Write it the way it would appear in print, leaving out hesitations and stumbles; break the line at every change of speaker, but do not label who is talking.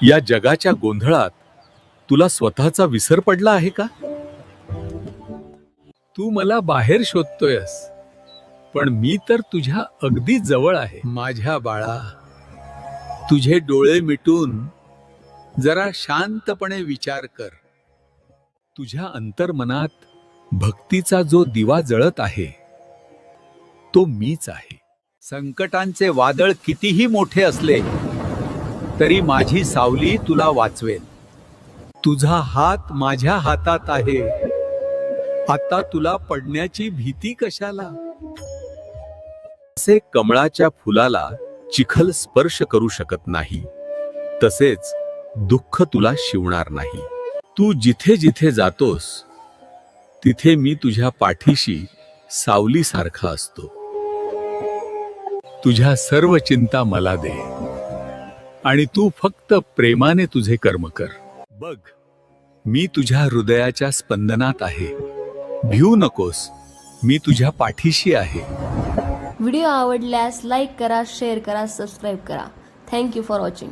या जगाच्या गोंधळात तुला स्वतःचा विसर पडला आहे का? तू मला बाहेर शोधतोयस, पण मी तर तुझ्या अगदी जवळ आहे. माझ्या बाळा, तुझे डोळे मिटून जरा शांतपणे विचार कर. तुझ्या अंतर्मनात भक्तीचा जो दिवा जळत आहे तो मीच आहे. संकटांचे वादळ कितीही मोठे असले तरी माझी सावली तुला वाचवेल. तुझा हात माझ्या हातात आहे. आता तुला पडण्याची भीती कशाला? असे कमळाच्या फुलाला चिखल स्पर्श करू शकत नाही, तसेच दुःख तुला शिवणार नाही. तू जिथे जिथे जातोस तिथे मी तुझ्या पाठीशी सावलीसारखा असतो. तुझ्या सर्व चिंता मला दे आणि तू फक्त प्रेमाने तुझे कर्म कर. बघ, मी तुझ्या हृदयाच्या स्पंदनात आहे. भिऊ नकोस, मी तुझ्या पाठीशी आहे.
व्हिडिओ आवडल्यास लाईक करा, शेअर करा, सबस्क्राईब करा. Thank you for watching.